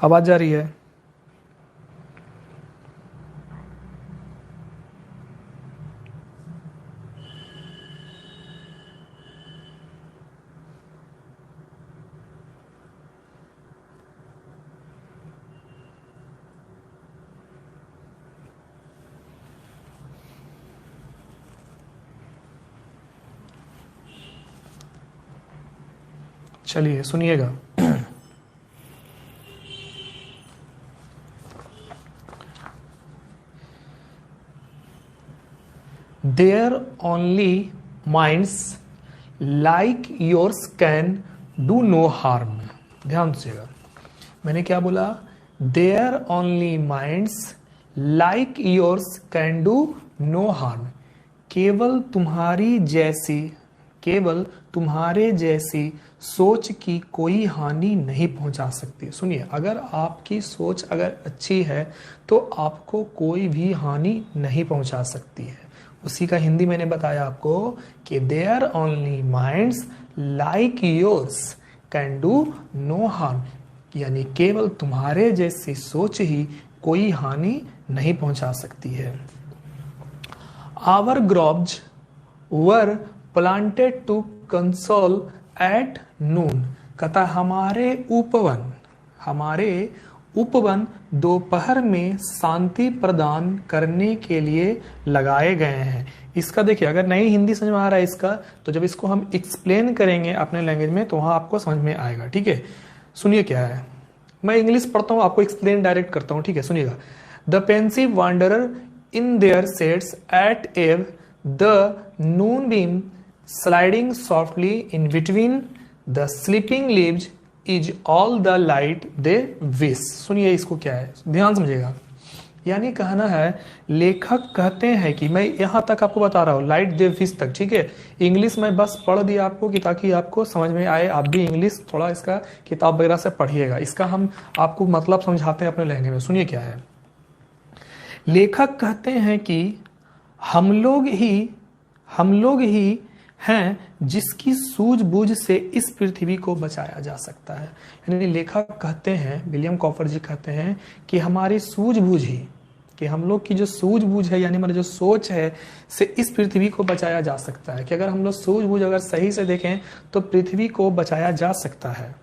आवाज जा रही है? चलिए सुनिएगा। Their only minds like yours can do no harm। ध्यान दीजिएगा, मैंने क्या बोला? Their only minds like yours can do no harm। केवल तुम्हारे जैसी सोच की कोई हानि नहीं पहुंचा सकती। सुनिए, अगर आपकी सोच अगर अच्छी है तो आपको कोई भी हानि नहीं पहुंचा सकती है। उसी का हिंदी मैंने बताया आपको कि there only minds like yours can do no harm, यानी केवल तुम्हारे जैसी सोच ही कोई हानि नहीं पहुंचा सकती है। Our groves were planted to console at noon. कहता हमारे उपवन दोपहर में शांति प्रदान करने के लिए लगाए गए हैं। इसका देखिए, अगर नई हिंदी समझ में आ रहा है इसका, तो जब इसको हम एक्सप्लेन करेंगे अपने लैंग्वेज में तो वहां आपको समझ में आएगा। ठीक है, सुनिए क्या है। मैं इंग्लिश पढ़ता हूँ, आपको एक्सप्लेन डायरेक्ट करता हूँ। ठीक है, सुनिएगा। The pensive wanderer in their sets at eve the noon beam sliding softly in between the sleeping leaves is all the light they wish. सुनिए इसको क्या है, ध्यान समझिएगा। यानी कहना है, लेखक कहते हैं कि मैं यहां तक आपको बता रहा हूं, लाइट दे विश तक। ठीक है, इंग्लिश में बस पढ़ दिया आपको कि ताकि आपको समझ में आए। आप भी इंग्लिश थोड़ा इसका किताब वगैरह से पढ़िएगा, इसका हम आपको मतलब समझाते हैं अपने लहंगे में। सुनिए क्या है। लेखक कहते हैं कि हम लोग ही हैं जिसकी सूझबूझ से इस पृथ्वी को बचाया जा सकता है। यानी लेखक कहते हैं, विलियम कॉपर जी कहते हैं कि हमारी सूझबूझ ही, कि हम लोग की जो सूझबूझ है यानी हमारी जो सोच है से इस पृथ्वी को बचाया जा सकता है। कि अगर हम लोग सूझबूझ अगर सही से देखें तो पृथ्वी को बचाया जा सकता है।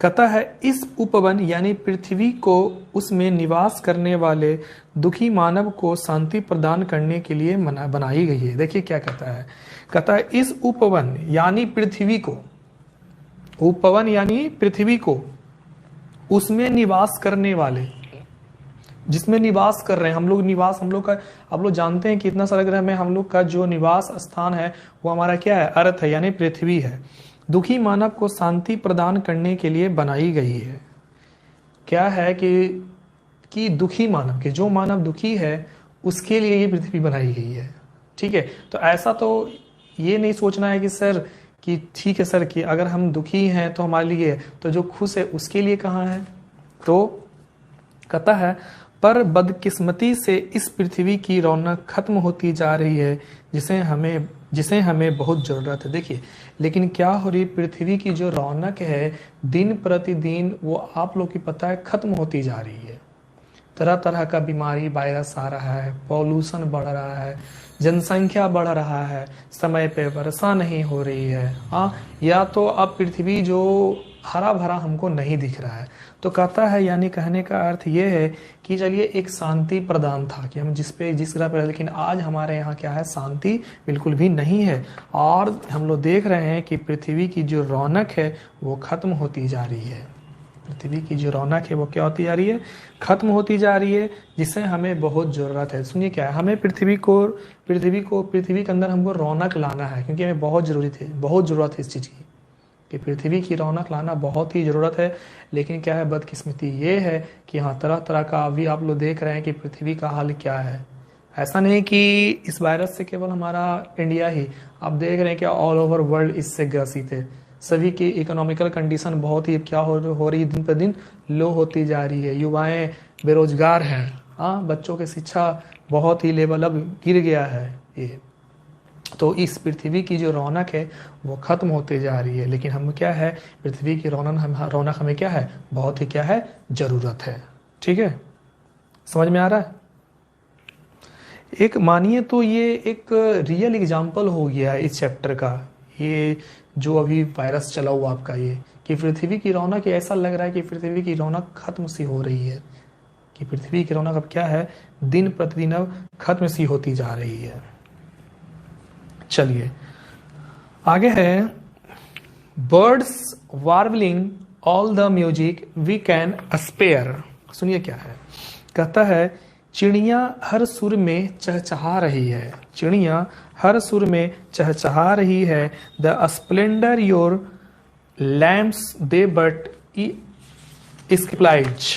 कहता है इस उपवन यानी पृथ्वी को उसमें निवास करने वाले दुखी मानव को शांति प्रदान करने के लिए बनाई गई है। देखिए क्या कहता है। कहता है इस उपवन यानी पृथ्वी को, उपवन यानी पृथ्वी को, उसमें निवास करने वाले, जिसमें निवास कर रहे हैं हम लोग का, आप लोग जानते हैं कि इतना सारा ग्रह में हम लोग का जो निवास स्थान है वो हमारा क्या है? अर्थ है, यानी पृथ्वी है। दुखी मानव को शांति प्रदान करने के लिए बनाई गई है। क्या है कि दुखी मानव के, जो मानव दुखी है उसके लिए ये पृथ्वी बनाई गई है। ठीक है, तो ऐसा तो ये नहीं सोचना है कि सर कि ठीक है सर कि अगर हम दुखी हैं तो हमारे लिए, तो जो खुश है उसके लिए कहाँ है? तो कहता है पर बदकिस्मती से इस पृथ्वी की रौनक खत्म होती जा रही है जिसे हमें बहुत जरूरत है। देखिए, लेकिन क्या हो रही, पृथ्वी की जो रौनक है दिन प्रतिदिन वो आप लोग की पता है खत्म होती जा रही है। तरह तरह का बीमारी वायरस आ रहा है, पॉल्यूशन बढ़ रहा है, जनसंख्या बढ़ रहा है, समय पे वर्षा नहीं हो रही है। हाँ, या तो अब पृथ्वी जो हरा भरा हमको नहीं दिख रहा है। तो कहता है, यानी कहने का अर्थ ये है कि चलिए एक शांति प्रदान था कि हम जिस ग्रह पर, लेकिन आज हमारे यहाँ क्या है? शांति बिल्कुल भी नहीं है। और हम लोग देख रहे हैं कि पृथ्वी की जो रौनक है वो खत्म होती जा रही है। पृथ्वी की जो रौनक है वो क्या होती जा रही है? खत्म होती जा रही है, जिसे हमें बहुत जरूरत है। सुनिए क्या है, हमें पृथ्वी के अंदर हमको रौनक लाना है, क्योंकि हमें बहुत जरूरत है इस चीज़ की, कि पृथ्वी की रौनक लाना बहुत ही ज़रूरत है। लेकिन क्या है, बदकिस्मती ये है कि हाँ तरह तरह का अभी आप लोग देख रहे हैं कि पृथ्वी का हाल क्या है। ऐसा नहीं कि इस वायरस से केवल हमारा इंडिया ही, आप देख रहे हैं कि ऑल ओवर वर्ल्ड इससे ग्रसित है। सभी की इकोनॉमिकल कंडीशन बहुत ही क्या हो रही है, दिन पर दिन लो होती जा रही है। युवाएं बेरोजगार हैं, हाँ, बच्चों की शिक्षा बहुत ही लेवल अब गिर गया है। ये तो इस पृथ्वी की जो रौनक है वो खत्म होते जा रही है, लेकिन हम क्या है, पृथ्वी की रौनक हमें क्या है, बहुत ही क्या है, जरूरत है। ठीक है, समझ में आ रहा है? एक मानिए तो ये एक रियल एग्जाम्पल हो गया है इस चैप्टर का, ये जो अभी वायरस चला हुआ आपका, ये कि पृथ्वी की रौनक, ऐसा लग रहा है कि पृथ्वी की रौनक खत्म सी हो रही है, कि पृथ्वी की रौनक अब क्या है, दिन प्रतिदिन अब खत्म सी होती जा रही है। चलिए आगे है, birds warbling all the music we can spare. सुनिए क्या है, कहता है चिड़िया हर सुर में चहचहा रही है, चिड़िया हर सुर में चहचहा रही है, the splendour your lamps they but supplies.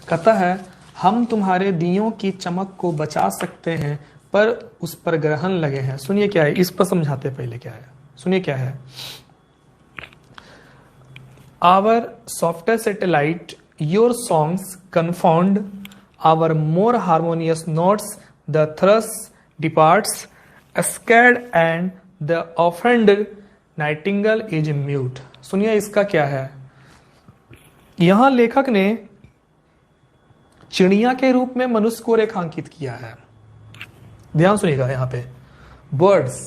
कहता है हम तुम्हारे दियों की चमक को बचा सकते हैं पर उस पर ग्रहण लगे हैं। सुनिए क्या है, इस पर समझाते पहले क्या है, सुनिए क्या है, our software satellite your songs confound our more harmonious notes, the thrush departs scared and the offended nightingale is mute. सुनिए इसका क्या है, यहां लेखक ने चिड़िया के रूप में मनुष्य को रेखांकित किया है। ध्यान सुनिएगा यहाँ पे, बर्ड्स,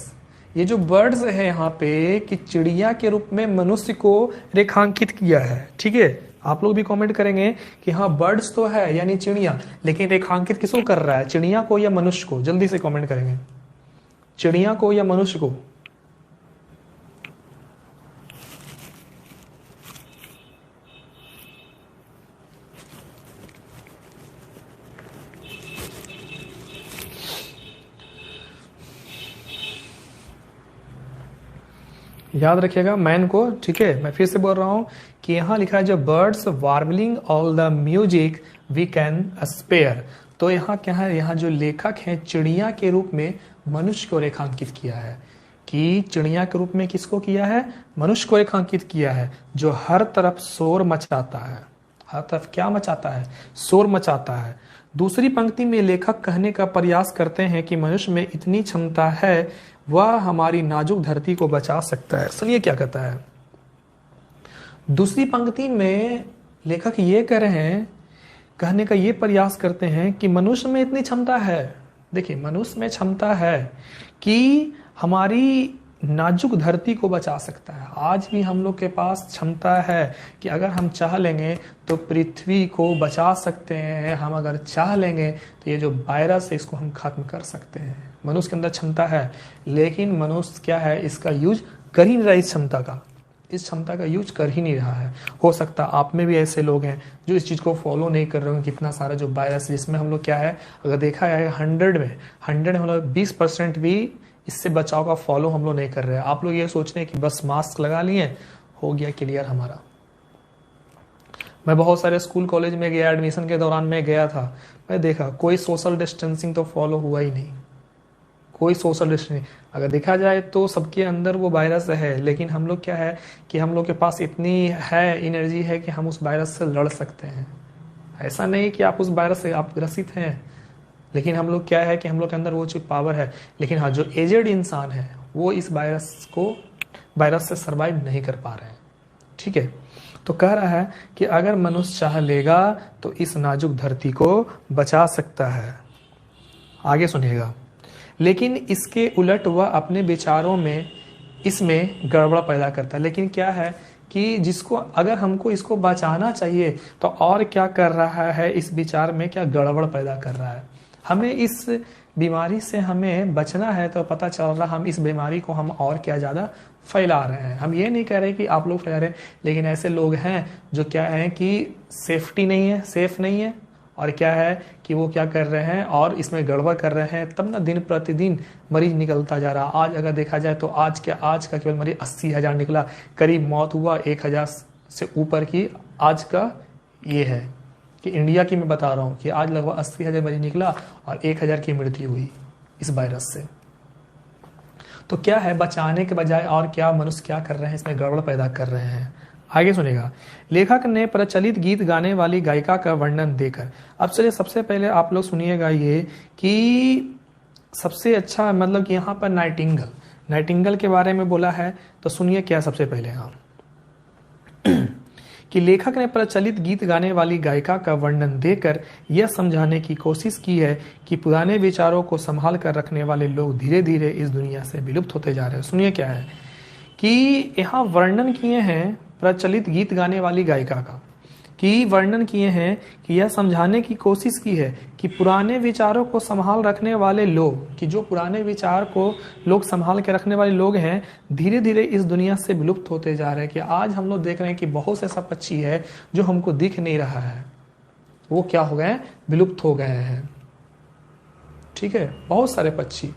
ये जो बर्ड्स है यहाँ पे, कि चिड़िया के रूप में मनुष्य को रेखांकित किया है। ठीक है, आप लोग भी कमेंट करेंगे कि हाँ बर्ड्स तो है यानी चिड़िया, लेकिन रेखांकित किसको कर रहा है, चिड़िया को या मनुष्य को? जल्दी से कमेंट करेंगे, चिड़िया को या मनुष्य को? याद रखिएगा मैन को। ठीक है, मैं फिर से बोल रहा हूं कि यहां लिखा है जो birds warbling all the music we can spare, तो यहाँ क्या है, यहाँ जो लेखक है चिड़िया के रूप में मनुष्य को रेखांकित किया है, कि चिड़िया के रूप में किसको किया है, मनुष्य को रेखांकित किया है, जो हर तरफ शोर मचाता है, हर तरफ क्या मचाता है, शोर मचाता है। दूसरी पंक्ति में लेखक कहने का प्रयास करते हैं कि मनुष्य में इतनी क्षमता है वह हमारी नाजुक धरती को बचा सकता है। सुनिए क्या कहता है, दूसरी पंक्ति में लेखक ये कह रहे हैं, कहने का ये प्रयास करते हैं कि मनुष्य में इतनी क्षमता है, देखिए मनुष्य में क्षमता है कि हमारी नाजुक धरती को बचा सकता है। आज भी हम लोग के पास क्षमता है कि अगर हम चाह लेंगे तो पृथ्वी को बचा सकते हैं, हम अगर चाह लेंगे तो ये जो वायरस है इसको हम खत्म कर सकते हैं। मनुष्य के अंदर क्षमता है, लेकिन मनुष्य क्या है, इसका यूज कर ही नहीं रहा, इस क्षमता का यूज कर ही नहीं रहा है। हो सकता है आप में भी ऐसे लोग हैं जो इस चीज़ को फॉलो नहीं कर रहे हो। कितना सारा जो वायरस जिसमें हम लोग क्या है, अगर देखा जाए 100 में हम लोग 20% भी इससे बचाव का फॉलो हम लोग नहीं कर रहे हैं। आप लोग ये सोच रहे हैं कि बस मास्क लगा लिए हो गया क्लियर हमारा। मैं बहुत सारे स्कूल कॉलेज में गया, एडमिशन के दौरान मैं गया था, मैं देखा कोई सोशल डिस्टेंसिंग तो फॉलो हुआ ही नहीं, कोई सोशल डिस्टेंसिंग। अगर देखा जाए तो सबके अंदर वो वायरस है, लेकिन हम लोग क्या है कि हम लोग के पास इतनी है एनर्जी है कि हम उस वायरस से लड़ सकते हैं। ऐसा नहीं कि आप उस वायरस से आप ग्रसित हैं, लेकिन हम लोग क्या है कि हम लोग के अंदर वो जो पावर है। लेकिन हाँ, जो एजेड इंसान है वो इस वायरस से सर्वाइव नहीं कर पा रहे हैं। ठीक है, तो कह रहा है कि अगर मनुष्य चाह लेगा तो इस नाजुक धरती को बचा सकता है। आगे सुनिएगा, लेकिन इसके उलट वह अपने विचारों में इसमें गड़बड़ पैदा करता है। लेकिन क्या है कि जिसको अगर हमको इसको बचाना चाहिए तो और क्या कर रहा है, इस विचार में क्या गड़बड़ पैदा कर रहा है। हमें इस बीमारी से हमें बचना है तो पता चल रहा हम इस बीमारी को हम और क्या ज़्यादा फैला रहे हैं। हम ये नहीं कह रहे कि आप लोग फैला रहे हैं, लेकिन ऐसे लोग हैं जो क्या है कि सेफ्टी नहीं है, सेफ नहीं है, और क्या है कि वो क्या कर रहे हैं और इसमें गड़बड़ कर रहे हैं। तब ना दिन प्रतिदिन मरीज निकलता जा रहा। आज अगर देखा जाए तो आज का केवल मरीज 80,000 निकला, करीब मौत हुआ 1,000 से ऊपर की आज का ये है कि इंडिया की मैं बता रहा हूँ कि आज लगभग 80,000 मरीज निकला और 1,000 की मृत्यु हुई इस वायरस से। तो क्या है, बचाने के बजाय और क्या मनुष्य क्या कर रहे हैं, इसमें गड़बड़ पैदा कर रहे हैं। आगे सुनेगा, लेखक ने प्रचलित गीत गाने वाली गायिका का वर्णन देकर। अब चलिए सबसे पहले आप लोग सुनिएगा ये कि सबसे अच्छा मतलब कि यहाँ पर नाइटिंगल, नाइटिंगल के बारे में बोला है, तो सुनिए क्या सबसे पहले। हाँ, कि लेखक ने प्रचलित गीत गाने वाली गायिका का वर्णन देकर यह समझाने की कोशिश की है कि पुराने विचारों को संभाल कर रखने वाले लोग धीरे धीरे इस दुनिया से विलुप्त होते जा रहे हैं। सुनिए क्या है कि यहाँ वर्णन किए हैं प्रचलित गीत गाने वाली गायिका का, कि वर्णन किए हैं कि यह समझाने की कोशिश की है कि पुराने विचारों को संभाल रखने वाले लोग, कि जो पुराने विचार को लोग संभाल के रखने वाले लोग हैं, धीरे धीरे इस दुनिया से विलुप्त होते जा रहे हैं। कि आज हम लोग देख रहे हैं कि बहुत से ऐसा पक्षी है जो हमको दिख नहीं रहा है, वो क्या हो गए, विलुप्त हो गए हैं। ठीक है, बहुत सारे पक्षी,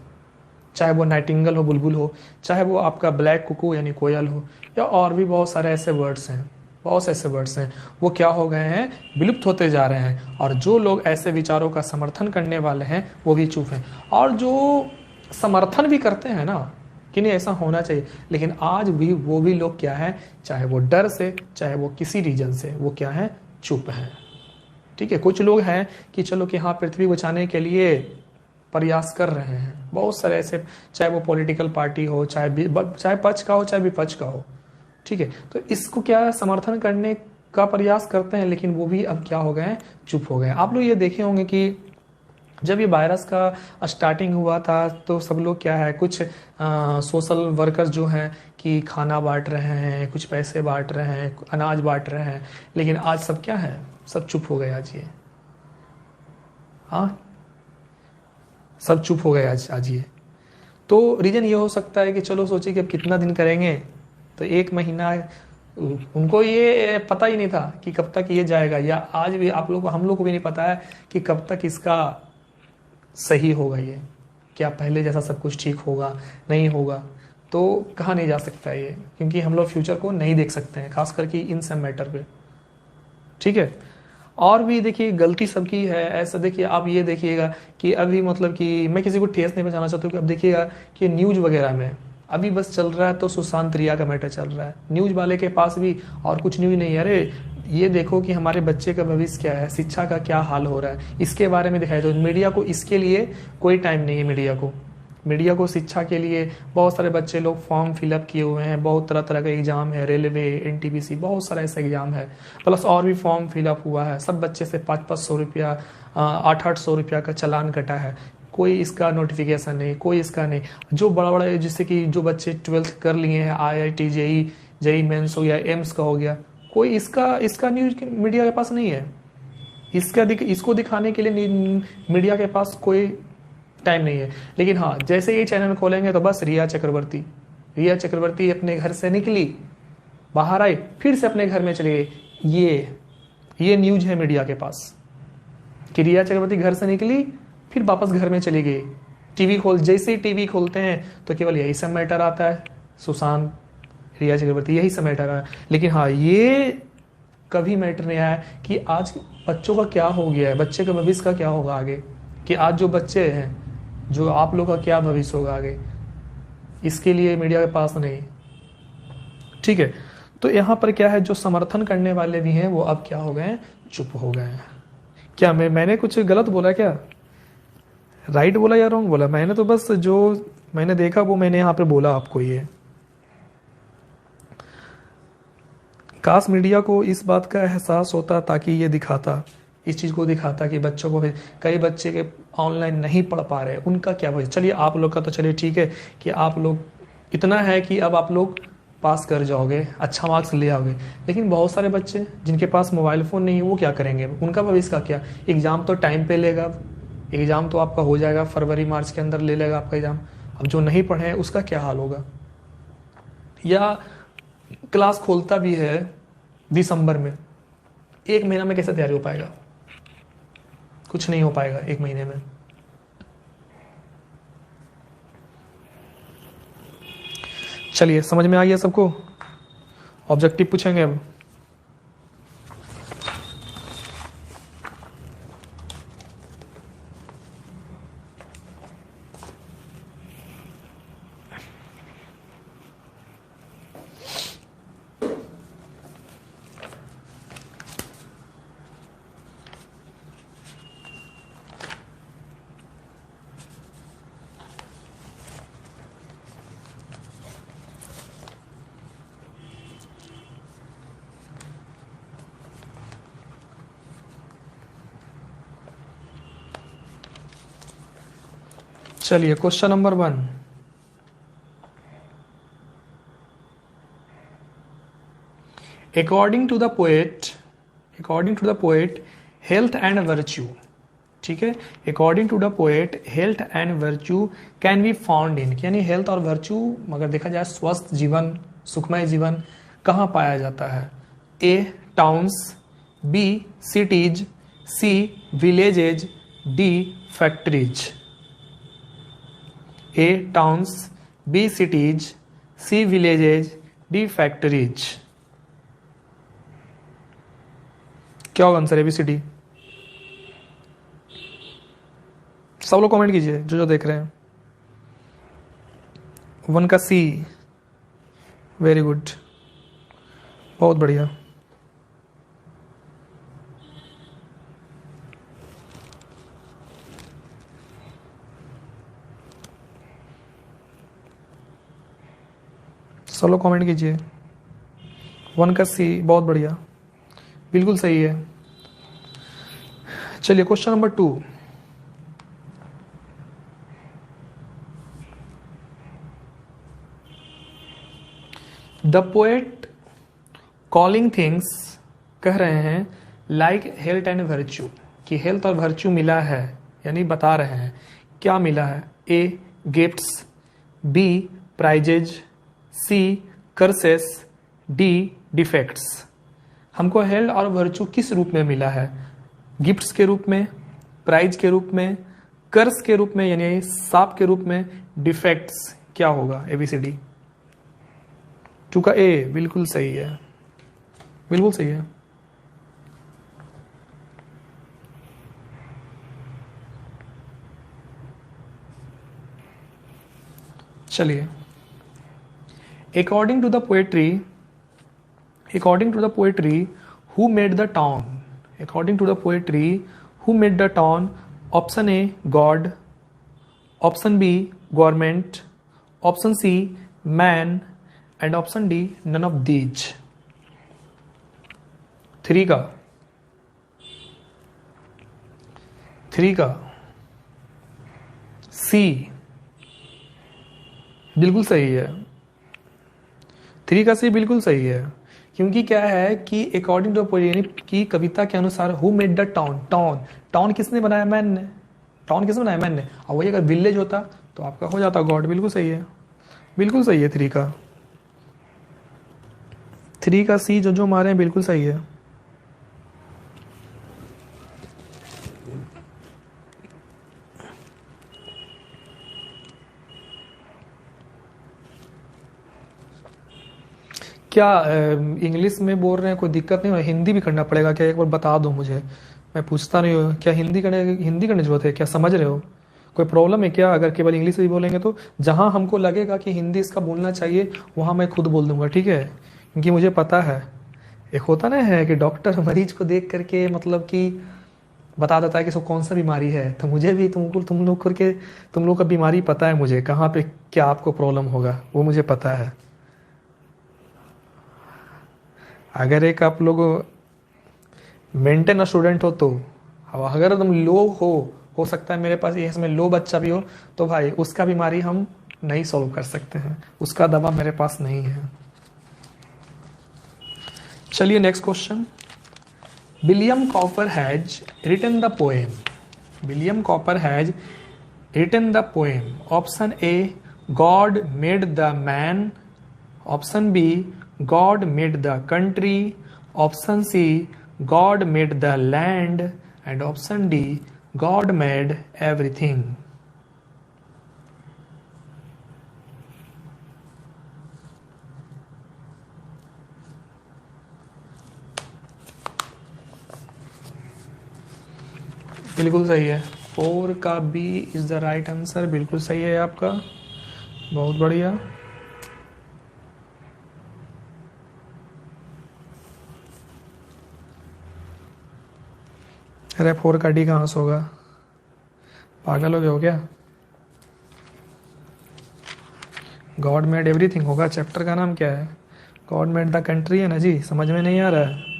चाहे वो नाइटिंगल हो, बुलबुल हो, चाहे वो आपका ब्लैक कुकू यानी कोयल हो, या और भी बहुत सारे ऐसे वर्ड्स हैं, बहुत से ऐसे वर्ड्स हैं, वो क्या हो गए हैं, विलुप्त होते जा रहे हैं। और जो लोग ऐसे विचारों का समर्थन करने वाले हैं वो भी चुप हैं, और जो समर्थन भी करते हैं ना कि नहीं ऐसा होना चाहिए, लेकिन आज भी वो भी लोग क्या है, चाहे वो डर से, चाहे वो किसी रीजन से, वो क्या है, चुप हैं। ठीक है, कुछ लोग हैं कि चलो कि हाँ पृथ्वी बचाने के लिए प्रयास कर रहे हैं, बहुत सारे ऐसे, चाहे वो पॉलिटिकल पार्टी हो, चाहे पक्ष का हो, चाहे विपक्ष का हो। ठीक है, तो इसको क्या समर्थन करने का प्रयास करते हैं, लेकिन वो भी अब क्या हो गए हैं, चुप हो गए। आप लोग ये देखे होंगे कि जब ये वायरस का स्टार्टिंग हुआ था तो सब लोग क्या है, कुछ सोशल वर्कर्स जो हैं कि खाना बांट रहे हैं, कुछ पैसे बांट रहे हैं, अनाज बांट रहे हैं, लेकिन आज सब क्या है, सब चुप हो गए आज ये। हाँ, सब चुप हो गए आज ये। तो रीजन ये हो सकता है कि चलो सोचिए कि अब कितना दिन करेंगे, तो 1 महीना, उनको ये पता ही नहीं था कि कब तक ये जाएगा, या आज भी आप लोग को, हम लोग को भी नहीं पता है कि कब तक इसका सही होगा ये, क्या पहले जैसा सब कुछ ठीक होगा, नहीं होगा। तो कहा नहीं जा सकता है ये, क्योंकि हम लोग फ्यूचर को नहीं देख सकते हैं, खास करके इन सब मैटर पे। ठीक है, और भी देखिए गलती सबकी है। ऐसा देखिए, आप ये देखिएगा कि अभी मतलब कि मैं किसी को ठेस नहीं पहुंचाना चाहता हूँ, कि अब देखिएगा कि न्यूज वगैरह में अभी बस चल रहा है तो सुशांत रिया का मैटर चल रहा है, न्यूज वाले के पास भी और कुछ न्यूज नहीं है। अरे ये देखो कि हमारे बच्चे का भविष्य क्या है, शिक्षा का क्या हाल हो रहा है, इसके बारे में दिखाई दो। मीडिया को इसके लिए कोई टाइम नहीं है, मीडिया को शिक्षा के लिए बहुत सारे बच्चे लोग फॉर्म फिलअप किए हुए हैं, बहुत तरह तरह का एग्जाम है, रेलवे, एनटीपीसी, बहुत सारा ऐसा एग्जाम है, प्लस और भी फॉर्म फिलअप हुआ है। सब बच्चे से 500-500 रुपया, 800-800 रुपया का चालान कटा है, कोई इसका नोटिफिकेशन नहीं, कोई इसका नहीं। जो बड़ा बड़ा जैसे कि जो बच्चे 12th कर लिए हैं, IIT, जेई मेंस हो गया, एम्स का हो गया, कोई इसका न्यूज मीडिया के पास नहीं है। इसको दिखाने के लिए मीडिया के पास कोई टाइम नहीं है। लेकिन हाँ, जैसे ये चैनल खोलेंगे तो बस रिया चक्रवर्ती अपने घर से निकली, बाहर आई, फिर से अपने घर में चली गई। ये न्यूज है मीडिया के पास कि रिया चक्रवर्ती घर से निकली, फिर वापस घर में चली गई। जैसे ही टीवी खोलते हैं तो केवल यही सब मैटर आता है, सुशांत, रिया चक्रवर्ती, यही सब मैटर आया। लेकिन हाँ, ये कभी मैटर नहीं आया कि आज बच्चों का क्या हो गया है, बच्चे का भविष्य का क्या होगा आगे, कि आज जो बच्चे हैं, जो आप लोग का क्या भविष्य होगा आगे, इसके लिए मीडिया के पास नहीं। ठीक है, तो यहाँ पर क्या है, जो समर्थन करने वाले भी हैं वो अब क्या हो गए हैं, चुप हो गए हैं। क्या मैंने कुछ गलत बोला क्या, राइट बोला या रॉन्ग बोला? मैंने तो बस जो मैंने देखा वो मैंने यहाँ पे बोला आपको। ये काश मीडिया को इस बात का एहसास होता, ताकि ये दिखाता, इस चीज़ को दिखाता कि बच्चों को, कई बच्चे के ऑनलाइन नहीं पढ़ पा रहे, उनका क्या भविष्य। चलिए आप लोग का तो चलिए ठीक है कि आप लोग इतना है कि अब आप लोग पास कर जाओगे, अच्छा मार्क्स ले आओगे, लेकिन बहुत सारे बच्चे जिनके पास मोबाइल फ़ोन नहीं है वो क्या करेंगे, उनका भविष्य का क्या। एग्ज़ाम तो टाइम पे लेगा, एग्ज़ाम तो आपका हो जाएगा, फरवरी मार्च के अंदर ले लेगा आपका एग्ज़ाम। अब जो नहीं पढ़े हैं उसका क्या हाल होगा। या क्लास खोलता भी है दिसंबर में, 1 महीना में कैसे तैयारी हो पाएगा, कुछ नहीं हो पाएगा 1 महीने में। चलिए समझ में आ गया सबको, ऑब्जेक्टिव पूछेंगे अब। चलिए question number 1, according to the poet health and virtue, ठीक है, according to the poet health and virtue can be found in, यानी हेल्थ और वर्च्यू अगर देखा जाए स्वस्थ जीवन, सुखमय जीवन कहाँ पाया जाता है? ए टाउन्स, बी सिटीज, सी विलेजेज, डी फैक्ट्रीज। ए टाउन्स, बी सिटीज, सी विलेजेज, डी फैक्ट्रीज। क्या होगा आंसर? एबीसीडी। सब लोग कमेंट कीजिए जो जो देख रहे हैं। 1 का सी, वेरी गुड, बहुत बढ़िया। सब लोग कमेंट कीजिए। 1 का सी, बहुत बढ़िया, बिल्कुल सही है। चलिए question number 2, the poet calling things, कह रहे हैं लाइक हेल्थ एंड वर्च्यू, कि हेल्थ और वर्च्यू मिला है, यानी बता रहे हैं क्या मिला है? ए गिफ्ट्स, बी प्राइजेज, सी कर्सेस, डी डिफेक्ट्स। हमको हेल्थ और वर्च्यू किस रूप में मिला है? गिफ्ट्स के रूप में, प्राइज के रूप में, कर्स के रूप में यानी साप के रूप में, डिफेक्ट्स क्या होगा? एबीसीडी। 2 का ए, बिल्कुल सही है, बिल्कुल सही है। चलिए, according to the poetry who made the town, according to the poetry who made the town? Option A God, option B government, option C man, and option D none of these. 3 का सी, बिल्कुल सही है। 3 का सी बिल्कुल सही है, क्योंकि क्या है कि अकॉर्डिंग टू पोएट्री की कविता के अनुसार who made the town, town किसने बनाया? मैन ने। टाउन किसने बनाया? मैन ने। और वही अगर विलेज होता तो आपका हो जाता गॉड। बिल्कुल सही है, बिल्कुल सही है। 3 का सी जो मारे हैं बिल्कुल सही है। क्या इंग्लिश में बोल रहे हैं? कोई दिक्कत नहीं हो? हिंदी भी करना पड़ेगा क्या? एक बार बता दो मुझे, मैं पूछता नहीं हूँ। क्या हिंदी करने जरूरत है क्या? समझ रहे हो? कोई प्रॉब्लम है क्या अगर केवल इंग्लिश ही बोलेंगे तो? जहाँ हमको लगेगा कि हिंदी इसका बोलना चाहिए वहाँ मैं खुद बोल दूंगा, ठीक है? क्योंकि मुझे पता है, एक होता ना है कि डॉक्टर मरीज को देख करके मतलब कि बता देता है कि इसको कौन सा बीमारी है, तो मुझे भी तुम लोग का बीमारी पता है, मुझे कहाँ पे क्या आपको प्रॉब्लम होगा वो मुझे पता है। अगर एक आप लोग मेंटेन स्टूडेंट हो तो, अगर तुम लो हो सकता है मेरे पास ये इसमें लो बच्चा भी हो, तो भाई उसका बीमारी हम नहीं सॉल्व कर सकते हैं, उसका दवा मेरे पास नहीं है। चलिए next question. William Cowper has written the poem, William Cowper has written the poem. Option A God made the man, option B God made the country, option C God made the land, and option D God made everything. बिल्कुल सही है। 4 का B is the right answer, बिल्कुल सही है आपका, बहुत बढ़िया। अरे 4 का डी कहाँ से होगा? पागल हो गए हो क्या? गॉड मेड एवरीथिंग होगा। चैप्टर का नाम क्या है? गॉड मेड द कंट्री है ना जी, समझ में नहीं आ रहा है?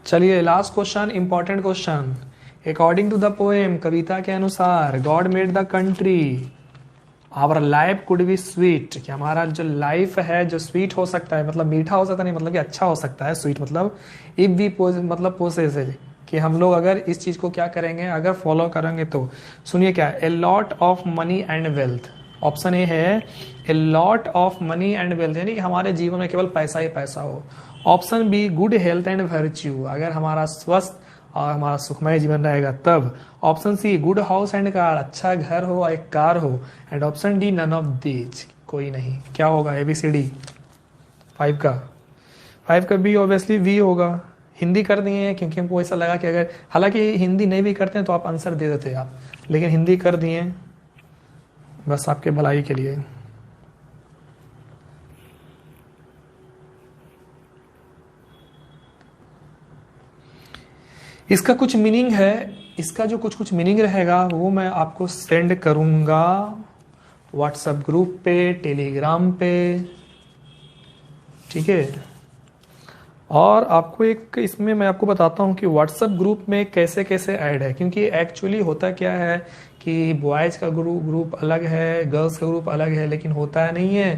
चलिए last question, important question. According to the poem, कविता के अनुसार, God made the country, our life could be sweet, कि हमारा जो लाइफ है जो स्वीट हो सकता है, मतलब मीठा हो सकता नहीं, मतलब कि अच्छा हो सकता है। स्वीट मतलब इफ वी मतलब पोसेस है, कि हम लोग अगर इस चीज को क्या करेंगे, अगर फॉलो करेंगे तो। सुनिए क्या, a lot of money and wealth. Option A है a lot of money and wealth, यानी कि हमारे जीवन में केवल पैसा ही पैसा हो। Option B good health and virtue, अगर हमारा स्वस्थ और हमारा सुखमय जीवन रहेगा तब। Option C good house and car, अच्छा घर हो एक कार हो। And option D none of these, कोई नहीं। क्या होगा ABCD 5 का? 5 का बी ऑब्वियसली वी होगा। हिंदी कर दिए हैं क्योंकि हमको ऐसा लगा कि अगर, हालांकि हिंदी नहीं भी करते हैं तो आप आंसर दे देते आप, लेकिन हिंदी कर दिए बस आपके भलाई के लिए। इसका कुछ मीनिंग है, इसका जो कुछ कुछ मीनिंग रहेगा वो मैं आपको सेंड करूंगा व्हाट्सएप ग्रुप पे, टेलीग्राम पे, ठीक है। और आपको एक इसमें मैं आपको बताता हूँ कि व्हाट्सएप ग्रुप में कैसे कैसे ऐड है, क्योंकि एक्चुअली होता क्या है कि बॉयज़ का ग्रुप अलग है, गर्ल्स का ग्रुप अलग है, लेकिन होता नहीं है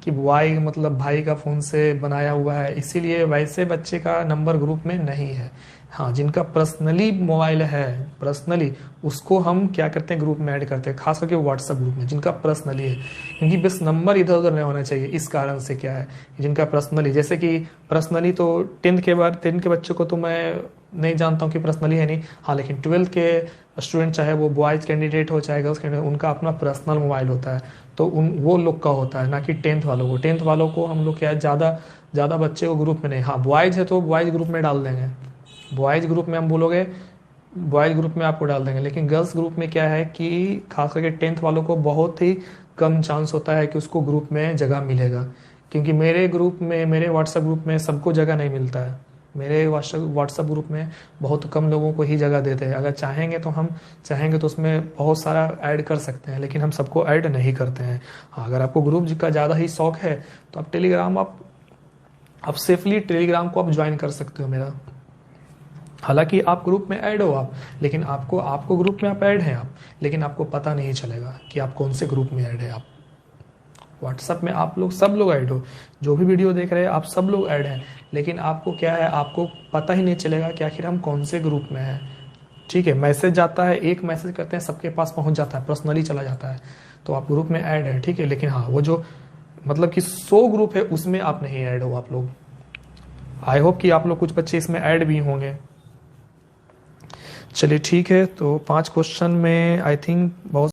कि बॉय मतलब भाई का फ़ोन से बनाया हुआ है, इसीलिए वैसे बच्चे का नंबर ग्रुप में नहीं है। हाँ, जिनका पर्सनली मोबाइल है, पर्सनली, उसको हम क्या करते हैं, ग्रुप में ऐड करते हैं, खास करके व्हाट्सएप ग्रुप में जिनका पर्सनली है, क्योंकि बस नंबर इधर उधर नहीं होना चाहिए। इस कारण से क्या है, जिनका पर्सनली, जैसे कि पर्सनली तो 10th के बाद 10th के बच्चों को तो मैं नहीं जानता हूँ कि पर्सनली है नहीं, हाँ, लेकिन 12th के स्टूडेंट, चाहे वो बॉयज़ कैंडिडेट हो चाहे गर्ल्स कैंडिडेट, उनका अपना पर्सनल मोबाइल होता है, तो वो लोग का होता है, ना कि 10th वालों को। 10th वालों को हम लोग क्या है, ज़्यादा बच्चे को ग्रुप में नहीं, हाँ, बॉयज़ है तो बॉयज़ ग्रुप में डाल देंगे, बॉयज़ ग्रुप में हम बोलोगे बॉयज़ ग्रुप में आपको डाल देंगे, लेकिन गर्ल्स ग्रुप में क्या है कि खास करके 10th वालों को बहुत ही कम चांस होता है कि उसको ग्रुप में जगह मिलेगा, क्योंकि मेरे ग्रुप में, मेरे व्हाट्सएप ग्रुप में सबको जगह नहीं मिलता है। मेरे व्हाट्सएप ग्रुप में बहुत कम लोगों को ही जगह देते हैं। अगर चाहेंगे तो उसमें बहुत सारा ऐड कर सकते हैं, लेकिन हम सबको ऐड नहीं करते हैं। हाँ, अगर आपको ग्रुप का ज़्यादा ही शौक है तो आप टेलीग्राम, आप सेफली टेलीग्राम को आप ज्वाइन कर सकते हो मेरा। हालांकि आप ग्रुप में ऐड हो आप, लेकिन आपको ग्रुप में आप ऐड हैं आप, लेकिन आपको पता नहीं चलेगा कि आप कौन से ग्रुप में ऐड है। आप व्हाट्सएप में आप लोग सब लोग ऐड हो, जो भी वीडियो देख रहे हैं आप सब लोग ऐड हैं, लेकिन आपको क्या है, आपको पता ही नहीं चलेगा कि आखिर हम कौन से ग्रुप में हैं। ठीक है, मैसेज जाता है, एक मैसेज करते हैं सबके पास पहुंच जाता है, पर्सनली चला जाता है, तो आप ग्रुप में ऐड है, ठीक है। लेकिन हाँ, वो जो मतलब कि 100 ग्रुप है उसमें आप नहीं ऐड हो आप लोग। आई होप कि आप लोग कुछ बच्चे इसमें ऐड भी होंगे। चलिए ठीक है, तो 5 क्वेश्चन में आई थिंक बहुत